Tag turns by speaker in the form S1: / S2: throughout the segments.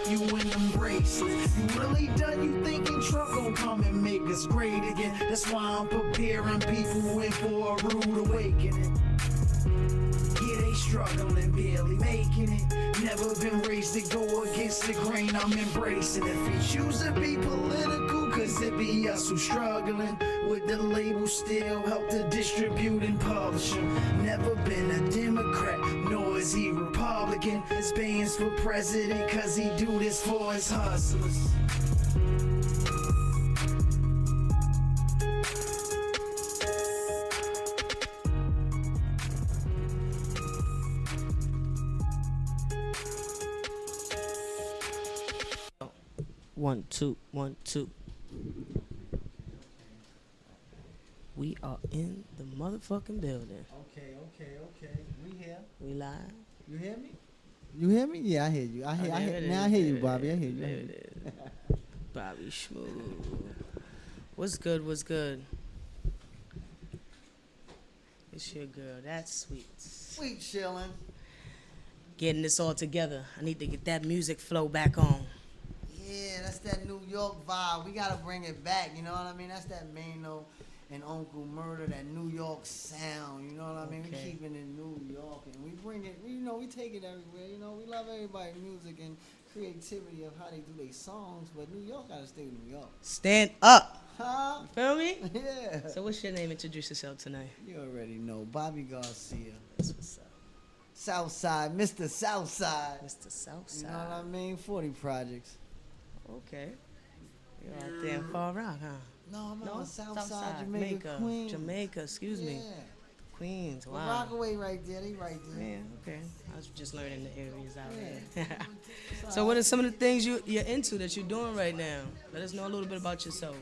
S1: You in them bracelets. You really done? You thinking Trump gon' come and make us great again? That's why I'm preparing people in for a rude awakening. Yeah, they struggling, barely making it. Never been raised to go against the grain, I'm embracing it. If we choose to be political, cause it be us who struggling with the label, still help to distribute and publish them. Never been a Democrat, nor is he Republican. His bands for president, cause he do this for his hustlers.
S2: One, two, one, two. We are in the motherfucking building.
S3: Okay. We here.
S2: We live.
S3: You hear me? You hear me? Yeah, I hear you. I hear you, Bobby. I hear you.
S2: There it is. Bobby Schmoo. What's good? What's good? It's your girl. That's sweet.
S3: Sweet chillin'.
S2: Getting this all together. I need to get that music flow back on.
S3: Yeah, that's that New York vibe. We gotta bring it back. You know what I mean? That's that Mano and Uncle Murder, that New York sound. You know what I mean? We keep it in New York and we bring it. We take it everywhere. You know, we love everybody's music and creativity of how they do their songs. But New York gotta stay New York.
S2: Stand up.
S3: Huh?
S2: You feel me?
S3: Yeah.
S2: So what's your name? Introduce yourself tonight.
S3: You already know, Bobby Garcia.
S2: That's what's up.
S3: Southside, Mr. Southside.
S2: Mr. Southside.
S3: You know what I mean? 40 projects.
S2: Okay. You're out there in Far Rock, huh?
S3: No, I'm on Southside, Jamaica, Queens.
S2: Jamaica, excuse me. Queens, wow.
S3: Rockaway right there, they right there.
S2: Yeah, okay. I was just learning the areas out there. So what are some of the things you're into that you're doing right now? Let us know a little bit about yourself.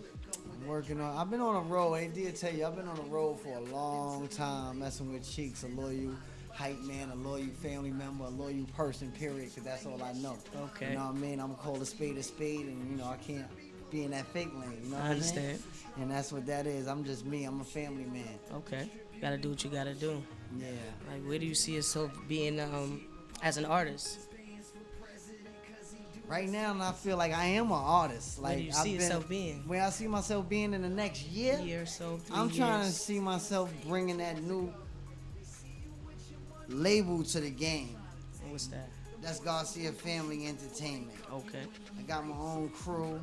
S3: I'm working on, I've been on a road, I did tell you, I've been on a road for a long time, messing with Cheeks, a loyal hype man, a loyal family member, a loyal person, period, because that's all I know.
S2: Okay.
S3: You know what I mean? I'm going to call a spade, and, you know, I can't be in that fake lane, you know what
S2: I understand.
S3: And that's what that is. I'm just me. I'm a family man.
S2: Okay. You got to do what you got to do.
S3: Yeah.
S2: Like, where do you see yourself being as an artist?
S3: Right now, I feel like I am an artist. Like,
S2: Where do you see yourself being?
S3: Where I see myself being in the next year?
S2: Year or so, 3
S3: I'm
S2: years.
S3: trying to see myself bringing that new label to the game.
S2: What's that?
S3: That's Garcia Family Entertainment.
S2: Okay.
S3: I got my own crew.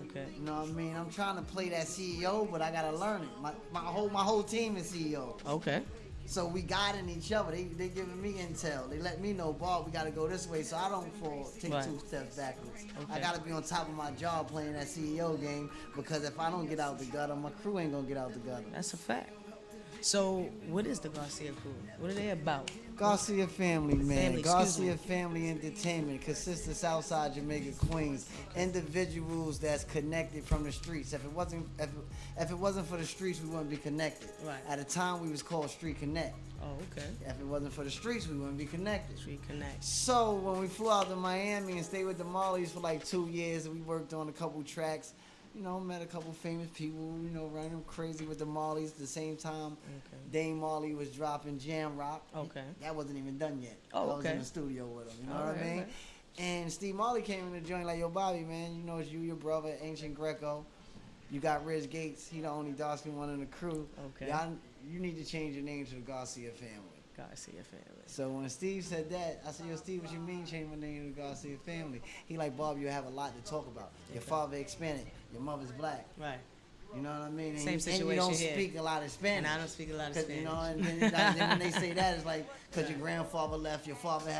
S2: Okay.
S3: You know what I mean? I'm trying to play that CEO, but I gotta learn it. My whole team is CEO.
S2: Okay.
S3: So we guiding each other. They giving me intel. They let me know, Bob, we gotta go this way, so I don't take
S2: Right.
S3: 2 steps backwards.
S2: Okay.
S3: I gotta be on top of my job playing that CEO game, because if I don't get out the gutter, my crew ain't gonna get out the gutter.
S2: That's a fact. So, what is the Garcia crew? What are they about?
S3: Garcia Family, man.
S2: Family,
S3: Garcia Family Entertainment consists of Southside Jamaica, Queens. Individuals that's connected from the streets. If it wasn't for the streets, we wouldn't be connected.
S2: Right.
S3: At the time, we was called Street Connect.
S2: Oh, okay.
S3: If it wasn't for the streets, we wouldn't be connected.
S2: Street Connect.
S3: So when we flew out to Miami and stayed with the Marleys for like 2 years, and we worked on a couple tracks. You know, met a couple famous people, you know, running crazy with the Marleys. At the same time,
S2: Okay.
S3: Dame Marley was dropping Jam Rock.
S2: Okay.
S3: That wasn't even done yet.
S2: Oh,
S3: I was
S2: okay.
S3: in the studio with him, you know
S2: All
S3: what I
S2: right,
S3: mean?
S2: right.
S3: And Steve Marley came in the joint like, yo, Bobby, man, you know it's you, your brother, Ancient Greco. You got Riz Gates. He the only dark-skinned one in the crew.
S2: Okay.
S3: You need to change your name to the Garcia family.
S2: Garcia Family.
S3: So when Steve said that, I said, yo, Steve, what you mean change my name to the Garcia family? He like, Bob, you have a lot to talk about. Your father Hispanic, your mother's black.
S2: Right.
S3: You know what I mean? And
S2: Same
S3: you,
S2: situation
S3: and you don't
S2: here.
S3: speak a lot of Spanish.
S2: And I don't speak a lot of
S3: 'Cause,
S2: Spanish.
S3: you know, and then when they say that, it's like, because your grandfather left, your father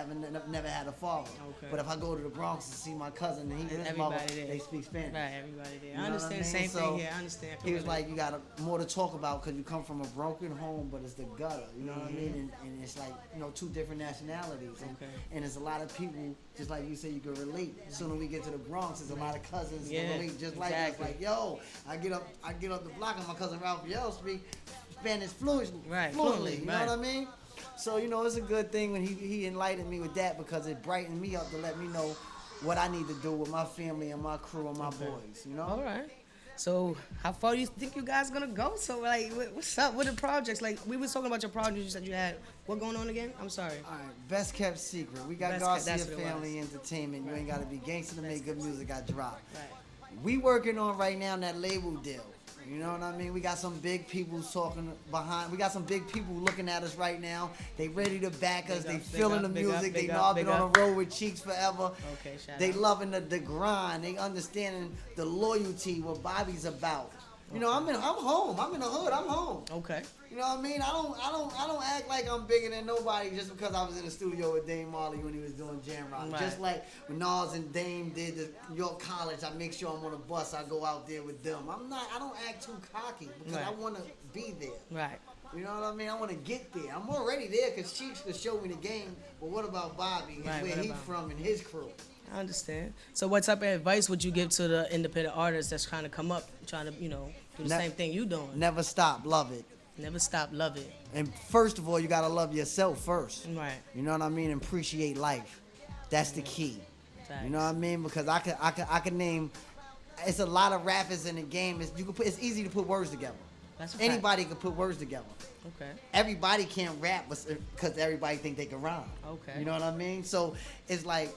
S3: never had a father.
S2: Okay.
S3: But if I go to the Bronx and see my cousin and his mother,
S2: Everybody there.
S3: they speak Spanish.
S2: Right, everybody there.
S3: You
S2: I
S3: know what
S2: understand.
S3: I mean?
S2: Same
S3: So,
S2: thing here. I understand.
S3: He was like, you got more to talk about because you come from a broken home, but it's the gutter. You know what I mean? And it's like, you know, 2 different nationalities. And,
S2: Okay.
S3: and there's a lot of people, just like you said, you can relate. Soon as we get to the Bronx, there's a lot of cousins
S2: Yeah,
S3: that relate just like us.
S2: exactly.
S3: Like, yo, I get up the block and my cousin Raphael speak Spanish fluently.
S2: Right,
S3: Fluently. You know
S2: right.
S3: what I mean? So, you know, it's a good thing when he enlightened me with that, because it brightened me up to let me know what I need to do with my family and my crew and my boys, you know?
S2: All right. So how far do you think you guys gonna go? So like, what's up with the projects? Like we was talking about your projects. You said you had what going on again? I'm sorry.
S3: All right, best kept secret. We got Garcia Family Entertainment. You ain't gotta be gangster to make good music. I drop.
S2: Right.
S3: We working on right now that label deal. You know what I mean? We got some big people talking behind. We got some big people looking at us right now. They ready to back us. They feeling the music. They know I've been on the road with Cheeks forever.
S2: Okay, shout
S3: they
S2: out.
S3: loving the grind. They understanding the loyalty, what Bobby's about. You know, I'm home. I'm in the hood. I'm home.
S2: Okay.
S3: You know what I mean? I don't act like I'm bigger than nobody just because I was in the studio with Dame Marley when he was doing Jam Rock.
S2: Right.
S3: Just like when Nas and Dame did the York College, I make sure I'm on a bus. I go out there with them. I don't act too cocky because I want to be there.
S2: Right.
S3: You know what I mean? I want to get there. I'm already there because Cheeks could show me the game. But what about Bobby and where he's from and his crew?
S2: I understand. So what type of advice would you give to the independent artists that's trying to come up, trying to, do the same thing you doing?
S3: Never stop. Love it.
S2: Never stop. Love it.
S3: And first of all, you got to love yourself first.
S2: Right.
S3: You know what I mean? Appreciate life. That's the key. You know what I mean? Because I could name, it's a lot of rappers in the game. It's easy to put words together.
S2: That's a fact.
S3: Anybody can put words together.
S2: Okay.
S3: Everybody can't rap because everybody think they can rhyme.
S2: Okay.
S3: You know what I mean? So it's like,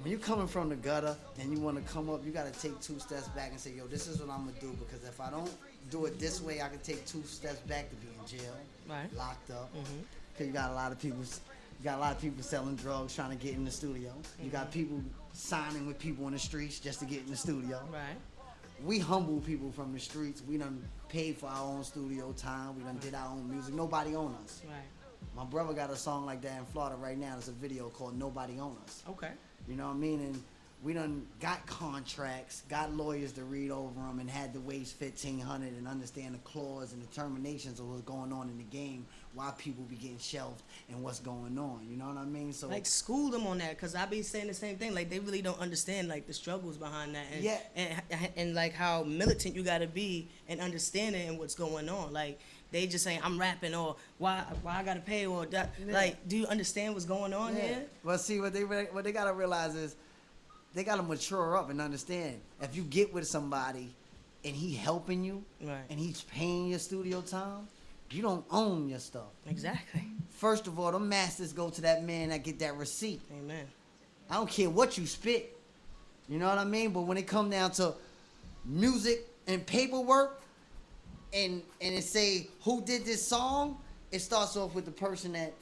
S3: when you coming from the gutter and you want to come up, you got to take 2 steps back and say, yo, this is what I'm going to do. Because if I don't do it this way, I can take 2 steps back to be in jail, locked up. Because you got a lot of people selling drugs trying to get in the studio. You got people signing with people in the streets just to get in the studio.
S2: Right.
S3: We humble people from the streets. We done paid for our own studio time. We done did our own music. Nobody own us.
S2: Right.
S3: My brother got a song like that in Florida right now. There's a video called Nobody Own Us.
S2: Okay.
S3: You know what I mean? And we done got contracts, got lawyers to read over them, and had to waste $1,500 and understand the clause and the terminations of what's going on in the game, why people be getting shelved and what's going on. You know what I mean? So
S2: like school them on that, because I be saying the same thing. Like they really don't understand like the struggles behind that, and like how militant you gotta be and understanding and what's going on. Like they just saying I'm rapping or why I gotta pay or that. Like, do you understand what's going on here?
S3: Well, see what they gotta realize is they gotta mature up and understand. If you get with somebody and he helping you and he's paying your studio time, you don't own your stuff.
S2: Exactly.
S3: First of all, the masters go to that man that get that receipt.
S2: Amen.
S3: I don't care what you spit. You know what I mean? But when it come down to music and paperwork and it say who did this song, it starts off with the person that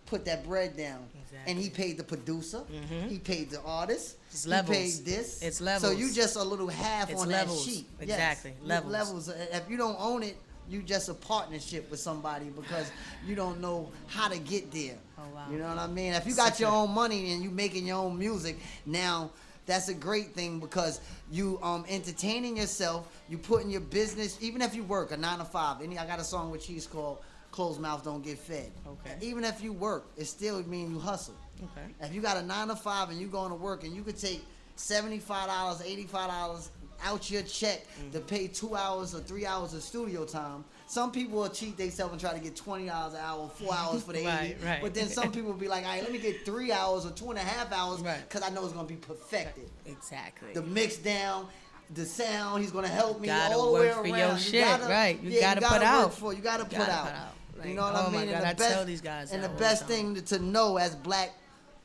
S3: put that bread down. Exactly. And he paid the producer. He paid the artist.
S2: It's levels.
S3: He paid this.
S2: It's levels.
S3: So you just a little half
S2: it's
S3: on
S2: levels.
S3: that sheet.
S2: Exactly.
S3: Yes.
S2: Levels.
S3: If you don't own it, you just a partnership with somebody because you don't know how to get there.
S2: Oh, wow.
S3: You know what I mean? If you got your own money and you making your own music, now that's a great thing because you entertaining yourself, you putting your business, even if you work a 9 to 5. I got a song with Cheese called Closed Mouths Don't Get Fed. Okay. Even if you work, it still mean you hustle. Okay. If you got a 9 to 5 and you going to work and you could take $75, $85 out your check to pay 2 hours or 3 hours of studio time. Some people will cheat themselves and try to get $20 an hour, 4 hours for the 80.
S2: Right.
S3: But then some people will be like, all right, let me get 3 hours or 2.5 hours because I know it's going to be perfected.
S2: Exactly.
S3: The mix down, the sound, he's going to help me
S2: gotta
S3: all the way
S2: work
S3: around.
S2: for your shit, right. You gotta
S3: put
S2: put out.
S3: You got to put out.
S2: Like,
S3: you know what I mean?
S2: My God,
S3: and the
S2: I tell these guys
S3: and
S2: that
S3: the best thing to know as black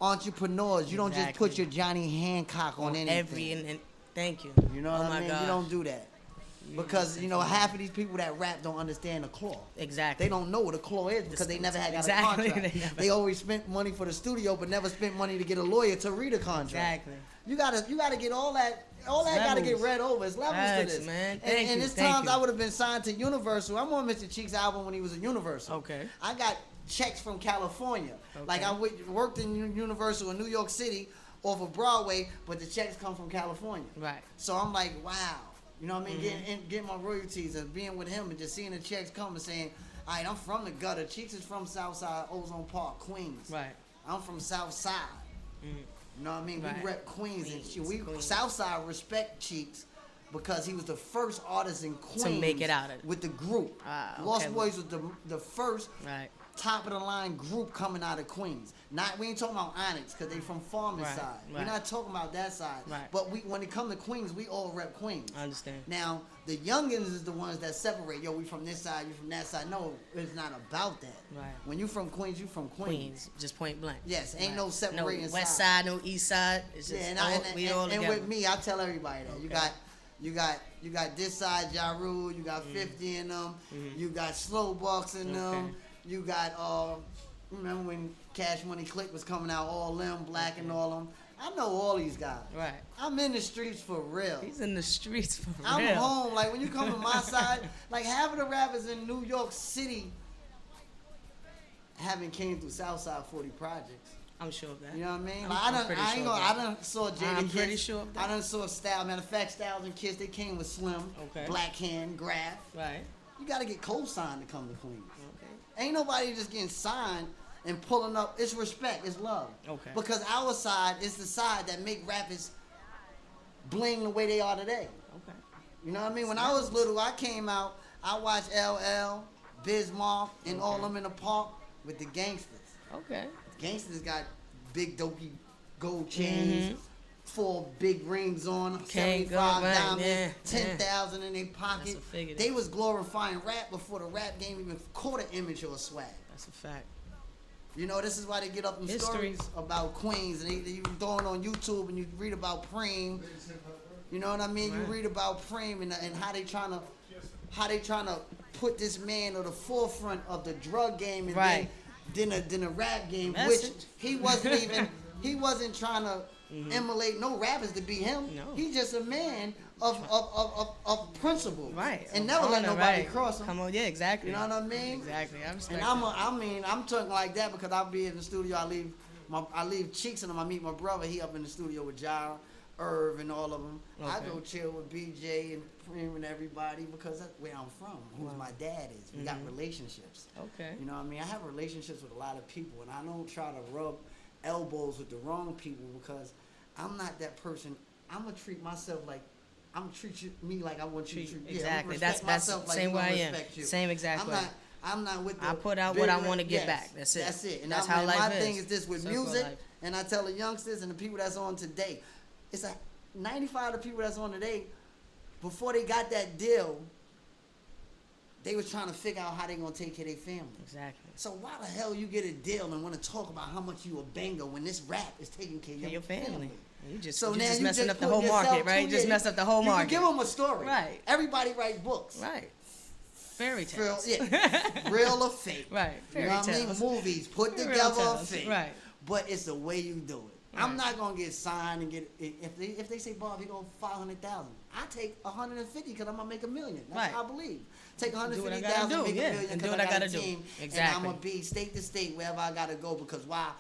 S3: entrepreneurs, you don't just
S2: Exactly.
S3: put your Johnny Hancock on anything.
S2: And thank you.
S3: You know what I mean?
S2: God.
S3: You don't do that. Because, half of these people that rap don't understand the claw.
S2: Exactly.
S3: They don't know what a claw is because they never had got a contract. They always spent money for the studio but never spent money to get a lawyer to read a contract.
S2: Exactly.
S3: You gotta get all that gotta get read over. It's levels to this.
S2: Man.
S3: And there's times I would have been signed to Universal. I'm on Mr. Cheeks' album when he was at Universal.
S2: Okay.
S3: I got checks from California. Okay. Like I worked in Universal in New York City off of Broadway, but the checks come from California.
S2: Right.
S3: So I'm like, wow. You know what I mean? Getting my royalties and being with him and just seeing the checks come and saying, all right, I'm from the gutter. Cheeks is from Southside, Ozone Park, Queens.
S2: Right.
S3: I'm from Southside. You know what I mean? We rep Queens and shit.
S2: Queens.
S3: Southside respect Cheeks because he was the first artist in Queens
S2: to make it out of
S3: with the group.
S2: Okay.
S3: Lost Boys was the first.
S2: Right.
S3: top of the line group coming out of Queens. We ain't talking about Onyx because they from Farmers side. We're not talking about that side. But when it come to Queens, we all rep Queens.
S2: I understand.
S3: Now the youngins is the ones that separate. Yo, we from this side, you from that side. No, it's not about that.
S2: Right.
S3: When you from Queens, you from Queens.
S2: Just point blank.
S3: Yes, ain't no separating.
S2: No west side, no east side. It's just we all together.
S3: And with me, I tell everybody that you got this side, Ja Rule, you got 50 in them, you got Slow Bucks in them, you got remember when Cash Money Click was coming out, all them, Black and all them. I know all these guys.
S2: Right.
S3: I'm in the streets for real.
S2: He's in the streets for real.
S3: I'm home. Like when you come to my side, like half of the rappers in New York City haven't came through Southside 40 projects.
S2: I'm sure of that.
S3: You know what I mean?
S2: I
S3: done saw Jada
S2: I'm
S3: Kiss.
S2: pretty sure of that.
S3: I done saw Styles. Matter of fact, Styles and Kiss, they came with Slim, Black Hand, Graph.
S2: Right.
S3: You got to get co-signed to come to Queens.
S2: Okay.
S3: Ain't nobody just getting signed and pulling up. It's respect. It's love.
S2: Okay.
S3: Because our side is the side that make rappers bling the way they are today.
S2: Okay.
S3: You know what I mean? When I was little, I came out, I watched LL, Bismarck, and all them in the park with the gangsters.
S2: Okay.
S3: Gangsters got big dopey gold chains, 4 big rings on, 75 diamonds, 10,000 in their pocket. They was glorifying rap before the rap game even caught an image or a swag.
S2: That's a fact.
S3: You know, this is why they get up in stories about Queens, and you throw it on YouTube and you read about Preem. You know what I mean? Right. You read about Preem and how they trying to put this man on the forefront of the drug game and then the rap game, which he wasn't trying to emulate no rappers to be him. No. He's just a man of principle.
S2: Right.
S3: And never let nobody cross him.
S2: Come on, yeah, exactly.
S3: You know what I mean?
S2: Exactly. I respect
S3: and I'm talking like that because I'll be in the studio, I leave Cheeks in them, I meet my brother, he up in the studio with Jara, Irv and all of them. Okay. I go chill with BJ and Preem and everybody because that's where I'm from, who my dad is. We got relationships.
S2: Okay.
S3: You know what I mean? I have relationships with a lot of people, and I don't try to rub elbows with the wrong people because I'm not that person. I'm going to treat myself like, I'm going to treat me like I want you to treat me.
S2: Exactly.
S3: That's
S2: the same way I am. Same exact way.
S3: I'm not with the
S2: I put out what I want to get back. That's it.
S3: That's it. And
S2: that's how life
S3: my
S2: is.
S3: thing is this with music, and I tell the youngsters and the people that's on today, it's like 95 of the people that's on today, before they got that deal, they was trying to figure out how they gonna take care of their family.
S2: Exactly.
S3: So why the hell you get a deal and want to talk about how much you a banger when this rap is taking care of your family?
S2: You just messing up the whole market, right? You just messed up the whole market.
S3: You give them a story.
S2: Right.
S3: Everybody write books.
S2: Right. Fairy tales.
S3: Real or fake.
S2: Right.
S3: Fairy tales. You know what I mean? Movies put together or fake.
S2: Right.
S3: But it's the way you do it. Right. I'm not gonna get signed and get if they say Bob, he going 500,000. I take 150 because I'm gonna make $1 million. That's how I believe. Take 150,000, make $1 million because I got a team, and I'm gonna be state to state wherever I gotta go because why?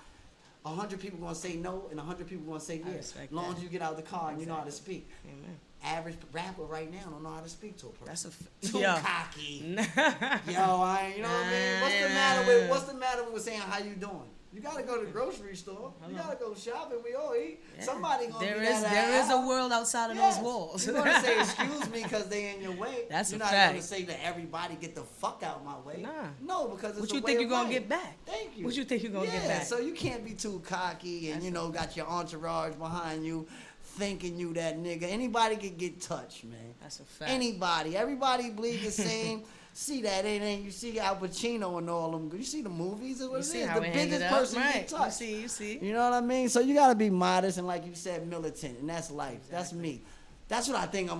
S3: 100 people gonna say no and 100 people gonna say yes. As long as you get out of the car and you know how to speak. Amen. Average rapper right now don't know how to speak to a person. That's too cocky. You know what I mean? What's the matter with saying how you doing? You gotta go to the grocery store. You gotta go shopping. We all eat. Yeah. Somebody gonna
S2: there is a world outside of those walls.
S3: You're gonna say excuse me because they in your way.
S2: That's
S3: you're
S2: a
S3: not
S2: fact.
S3: Gonna say to everybody get the fuck out my way.
S2: Nah.
S3: No, because it's
S2: what
S3: a
S2: you
S3: way
S2: think
S3: of
S2: you're gonna
S3: life.
S2: Get back?
S3: Thank you.
S2: What you think you're gonna get back?
S3: So you can't be too cocky and got your entourage behind you, thinking you that nigga. Anybody can get touched, man.
S2: That's a fact.
S3: Anybody. Everybody bleed the same. See that ain't you see Al Pacino and all them. You see the movies and what it is. The biggest person get touched.
S2: You see.
S3: You know what I mean? So you gotta be modest and like you said, militant, and that's life. Exactly. That's me. That's what I think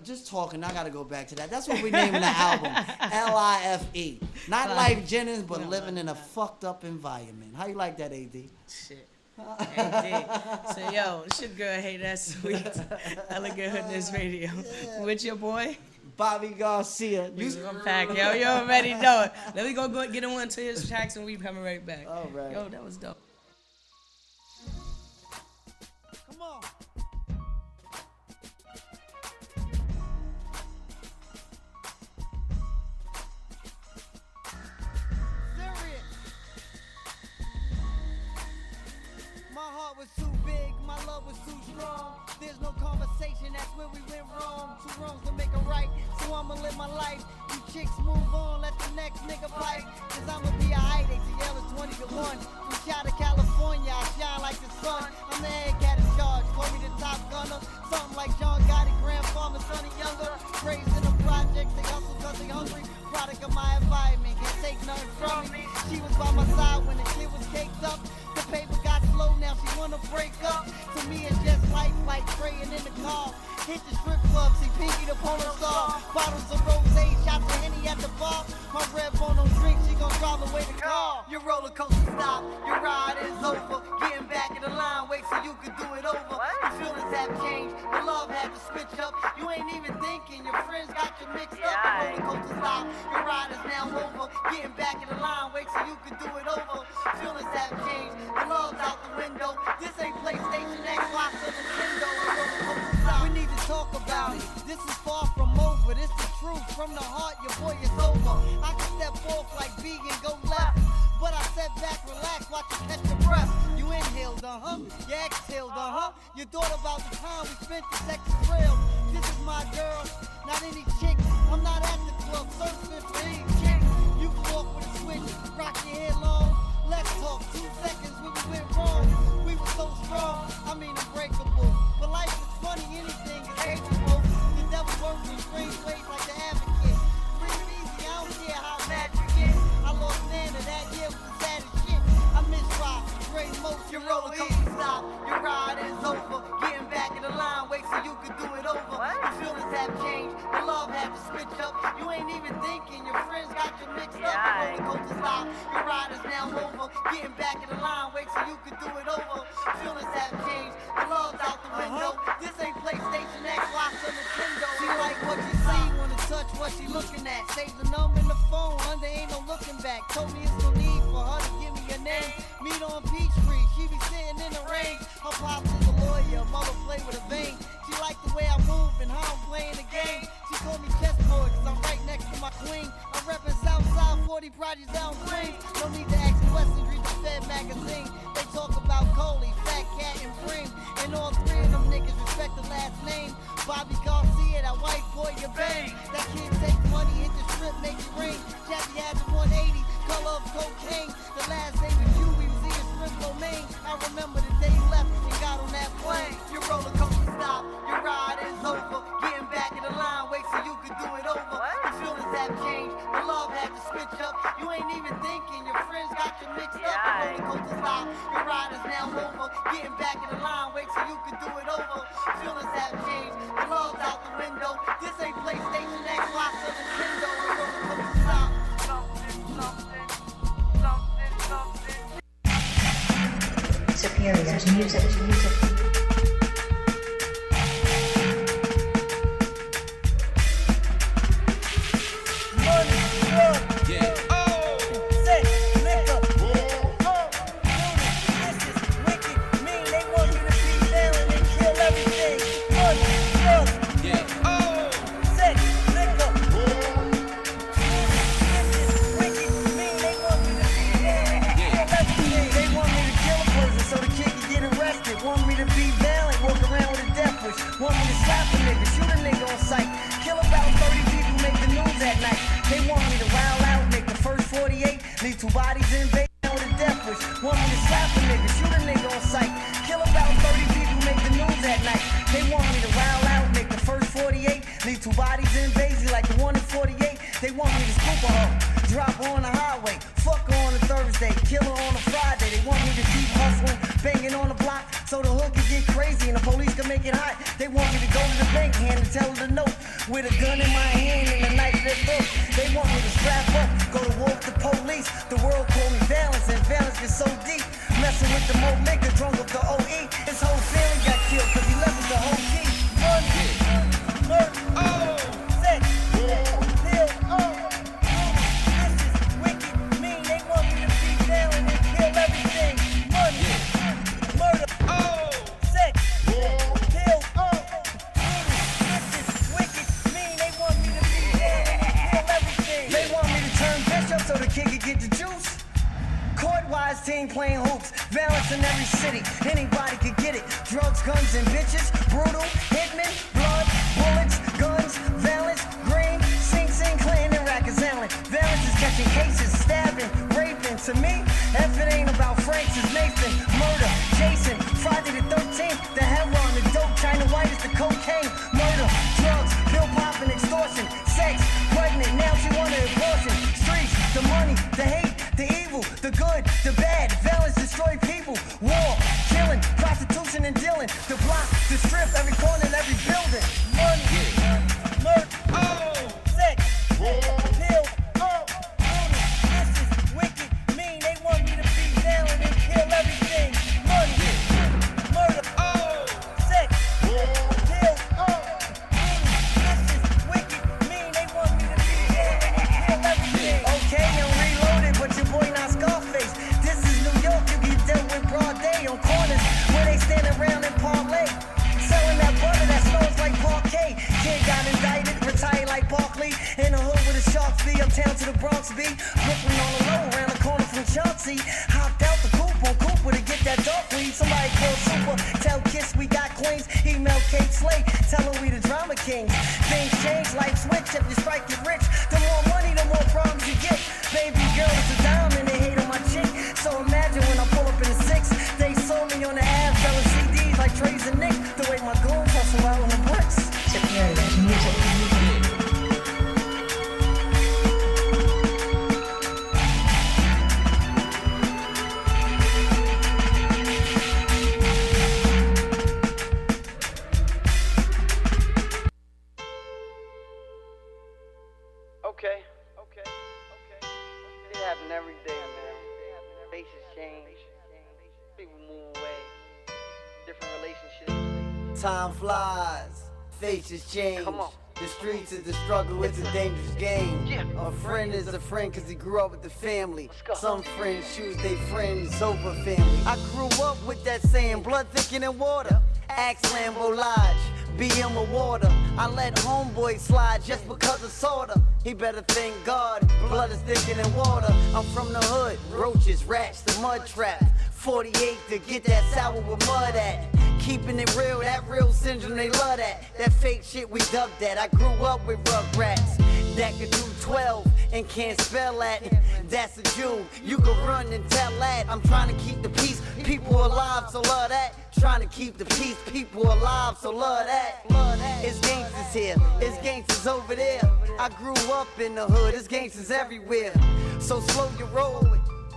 S3: just talking. I gotta go back to that. That's what we naming the album. LIFE. Not Life Jennings, but living in a fucked up environment. How you like that, AD?
S2: Shit. AD. So yo, it's your girl, Hey That's Sweet. Hella Good Hoodness Radio. With your boy
S3: Bobby Garcia.
S2: You pack, yo. You already know it. Let me go get on one to his tracks and we coming right back.
S3: All right.
S2: Yo, that was dope.
S3: Come on. Serious. My heart was too big, my love was too strong. There's no conversation, that's where we went wrong. Two wrongs to make a right, so I'ma live my life. You chicks move on, let the next nigga fight. Cause I'ma be a highlight to have changed, the love had to switch up. You ain't even thinking, your friends got you mixed up. The roller coaster stop, your ride is now over. Getting back in the line, wait so you can do it over. Feelings have changed, the love's out the window. This ain't PlayStation, Xbox, or Nintendo. We need to talk about it. This is far from over. This the truth from the heart. Your boy is over. I can step off like vegan, go left. But I sat back, relax, watch you catch your breath. You inhaled, you exhaled, You thought about the time we spent, the sex is real. This is my girl, not any chick. I'm not at the club, searching for any chick. You can walk with a switch, rock your hair long. Let's talk, 2 seconds when we went wrong. We were so strong, I mean unbreakable. But life is funny, anything is capable. The devil works in strange ways like the advocate. Breathe easy, I don't care how mad you get. I lost Nana, that year was the saddest shit. I miss rock, great motion, your roller coaster stop. Your ride is over, getting back in the line, wait so you can do it over. The feelings have changed, the love had to switch up. You ain't even thinking, your friends got you mixed up. The roller coaster stop, your ride is now over. Getting back in the line, wait so you can do it over. Feelings have changed, the love's out the window. This ain't PlayStation, Xbox, or Nintendo. She like what you see, wanna touch what she looking at. Save the number in the phone, there ain't no looking back. Told me it's no need for her to give me a name. Meet on Peachtree, she be sitting in the rain. Her pops is a lawyer, mother play with a vein. She like the way I move and how I'm playing the game. She called me chessboard cause I'm right next to my queen. I'm reppin' Southside 40 projects down Queens. No need to ask questions, read the Fed magazine. They talk about Coley, Fat Cat, and Bream. And all 3 of them niggas respect the last name. Bobby Garcia, that white boy you bang. That kid take money, hit the strip, make it ring. Jackie had the 180, color of cocaine. The last day with you, we was in strip domain. I remember the day you left and got on that plane. Your roller coaster stop, your ride is over. Getting back in the line, wait so you can do it over. The feelings have changed, the love had to switch up. You ain't even thinking, your friends got you mixed up. The roller coaster stop, your ride is now over. Getting back in the line, wait so you can do it over. Feelings have changed, the love's out the window. This ain't PlayStation, Xbox, or Nintendo. The roller coaster stop.
S4: Superior music.
S5: Leave 2 bodies in bed on the death wish. Want me to slap a nigga, shoot a nigga on sight. Kill about 30 people, make the news at night. They want me to wild out, make the first 48. Leave 2 bodies in Basie like the one in 48. They want me to scoop a hoe, drop her on the highway. Fuck her on a Thursday, kill her on a Friday. They want me to keep hustling, banging on the block, so the hood can get crazy and the police can make it hot. They want me to go to the bank, hand and tell her the note, with a gun in my hand and a knife in their throat. They want me to strap up, go to war with the police. The world call me Valence, and Valence is so deep. Messing with the more nigga, drunk with the OE. His whole family got killed cause he left with the whole key. Money, murder, sex, pill, this is wicked, mean. They want me to be down and kill everything. Money, murder, sex, pill, this is wicked, mean. They want me to be down and kill everything. They want me to turn bitch up so the kid can get the juice. Court-wise team playing hoops, Valence in every city, anybody could get it. Drugs, guns, and bitches, brutal, hitmen, blood, bullets, guns, Valence, green, Sing Sing, Clinton, and Rikers Island. Valence is catching cases, stabbing, raping. To me, if it ain't about Franks, it's Nathan, murder, Jason, Friday the 13th, the heroin, the dope, China White is the cocaine, murder, drugs, pill popping, extortion, sex, pregnant, now she want an abortion, streets, the money, the hate, the evil, the good, the bad, Valence destroy people, war, killing, prostitution and dealing, the block, the strip, every corner, and every building, money, murder, sex, pill, brutal, this is wicked, mean. They want me to be down and kill everything, be uptown to the Bronx, B. Brooklyn on the low, around the corner from Chauncey. Hopped out the coupe on Cooper to get that dark weed. Somebody call Super, tell Kiss we got Queens. Email Kate Slay, tell her we the drama kings. Things change, life switch, if you strike it rich. The more money, the more problems you get. Baby girl is a diamond, they hate on my chick. So imagine when I pull up in the 6, they sold me on the half, selling CDs like Trays and Nick. The way my goons hustle out on the bricks.
S4: Superior's music.
S5: Okay. It happen every day, man. Faces change. People move away. Different relationships. Time flies. Faces change. Come on. The streets is the struggle, it's a dangerous game. Yeah. A friend is a friend cause he grew up with the family. Some friends choose their friends over family. I grew up with that saying, blood thicker than water. Axe Lambo Lodge. BM or water. I let homeboy slide just because of soda. He better thank God, blood is thicker than water. I'm from the hood, roaches, rats, the mud trap. 48 to get that sour with mud at. Keeping it real, that real syndrome they love that. That fake shit we dubbed that. I grew up with rugrats that could do 12 and can't spell that. That's a Jew, you can run and tell that. I'm trying to keep the peace, people alive, so love that. Trying to keep the peace, people alive, so love that. It's gangsters here, it's gangsters over there. I grew up in the hood, it's gangsters everywhere. So slow your roll,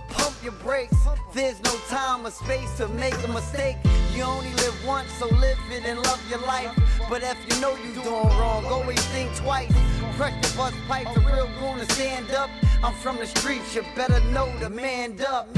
S5: pump your brakes. There's no time or space to make a mistake. You only live once, so live it and love your life. But if you know you doing wrong, always think twice. Press the bus pipes, a real goon to stand up. I'm from the streets, you better know to man up.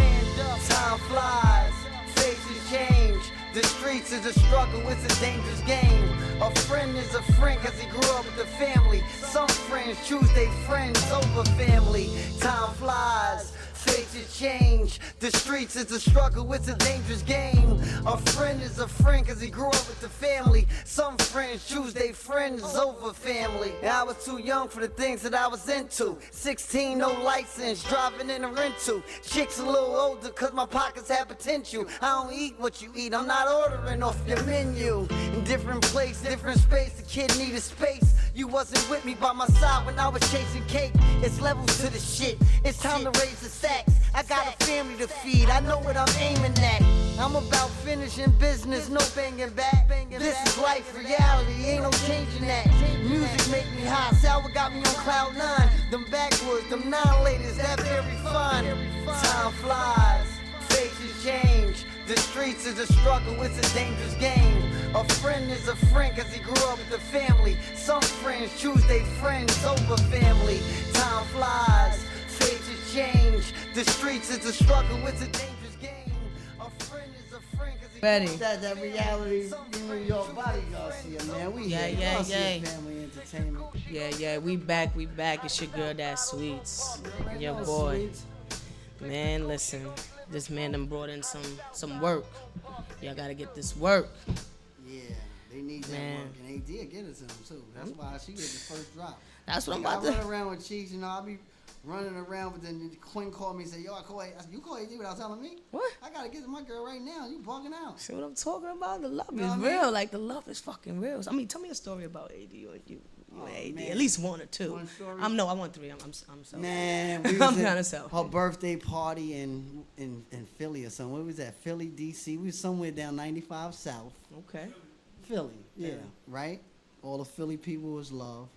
S5: Time flies, faces change. The streets is a struggle, it's a dangerous game. A friend is a friend cause he grew up with the family. Some friends choose their friends over family. Time flies, faces change. The streets is a struggle, it's a dangerous game. A friend is a friend cause he grew up with the family. Some friends choose their friends over family. And I was too young for the things that I was into. 16, no license, driving in a rental. Chicks a little older cause my pockets have potential. I don't eat what you eat, I'm not ordering off your menu. In different place, different space, the kid needed space. You wasn't with me by my side when I was chasing cake. It's levels to the shit, it's time to raise the stacks. I got a family to feed, I know what I'm aiming at. I'm about finishing business, no banging back. This is life, reality, ain't no changing that. Music make me high, Sour got me on cloud 9. Them backwoods, them 9 ladies, that very fine. Time flies, faces change. The streets is a struggle, it's a dangerous game. A friend is a friend cause he grew up with the family. Some friends choose their friends over family. Time flies, faces change. The streets is a struggle, it's a dangerous game. A friend is a friend cause he
S2: Ready.
S3: That reality New York body Garcia, man. We here. Garcia Family Entertainment.
S2: Yeah, we back. It's your girl, That Sweets. Your boy. Man, listen. This man done brought in some work. Y'all gotta get this work.
S3: Yeah, they need that
S2: Man.
S3: work. And AD will get it to them too. That's why she get the first drop.
S2: That's what I'm
S3: I
S2: about to.
S3: run around with Cheeks, I be running around, but then Quinn called me and said, yo, you call AD without telling me?
S2: What?
S3: I gotta get to my girl right now. You bugging out.
S2: See what I'm talking about? The love
S3: You know
S2: is
S3: what I mean?
S2: real. Like, the love is fucking real. I mean, tell me a story about AD or you and AD.
S3: man.
S2: At least one or two.
S3: One story?
S2: I want 3. I'm sorry.
S3: Man, we
S2: I'm
S3: was
S2: kinda
S3: at
S2: selfish.
S3: her birthday party in Philly or something. Where was that? Philly, D.C. We was somewhere down 95 South.
S2: Okay.
S3: Philly, yeah, right? All the Philly people was love.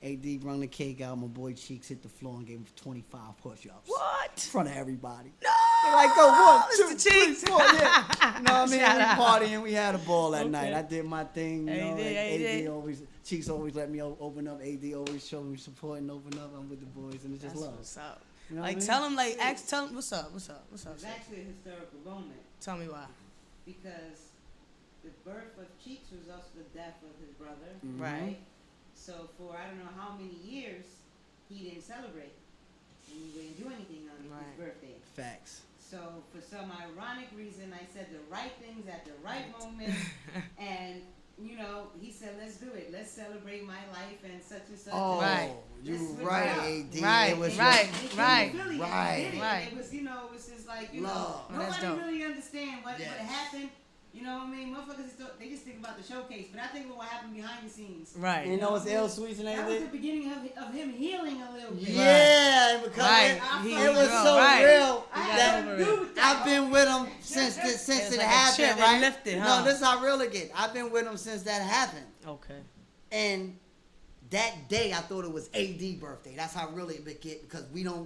S3: AD brung the cake out. My boy Cheeks hit the floor and gave him 25 push-ups.
S2: What?
S3: In front of everybody.
S2: No!
S3: They're like, go, 1, 2,
S2: Mr.
S3: 3,
S2: Cheeks.
S3: 4, yeah. You know what I mean?
S2: Shout
S3: We
S2: out.
S3: partying. We had a ball that
S2: Okay.
S3: night. I did my thing. You know,
S2: AD.
S3: AD always, Cheeks always let me open up. AD always showed me support and open up. I'm with the boys, and it's just
S2: That's
S3: love.
S2: what's up.
S3: You know
S2: Like,
S3: what I
S2: tell him, tell him, what's up?
S6: It was actually a historical moment
S2: Tell me why.
S6: because the birth of Cheeks was also the death of his brother,
S3: Mhm.
S6: right? So for I don't know how many years, he didn't celebrate. And he didn't do anything on
S2: Right.
S6: his birthday.
S3: Facts.
S6: So for some ironic reason, I said the right things at the right moment. And, you know, he said, let's do it. Let's celebrate my life and such and such.
S3: Oh,
S2: Right.
S3: You
S6: switch
S3: right,
S6: it up.
S3: AD.
S2: Right,
S3: It was
S2: right,
S6: It
S2: right.
S6: really
S3: Right.
S6: did it.
S2: Right.
S6: It was, you know, it was just like, you
S3: Love.
S6: know,
S2: Oh, that's
S6: nobody
S2: dope.
S6: really understand what
S3: Yes.
S6: happened. You know what I mean? Motherfuckers, they just think about the showcase, but I think about what happened behind the scenes.
S2: Right.
S3: You know what's L Sweets and
S6: That was the
S3: everything?
S6: beginning of him healing a little bit.
S3: Yeah, because
S2: Right.
S3: it was
S2: He
S3: so
S2: right.
S3: real
S6: I had
S3: that
S6: nothing to do with that.
S3: I've been with him since
S2: It's
S3: it
S2: like a
S3: happened,
S2: chip that
S3: right?
S2: lifted, huh?
S3: No, this is how real it get. I've been with him since that happened.
S2: Okay.
S3: And that day I thought it was AD birthday. That's how really it get because we don't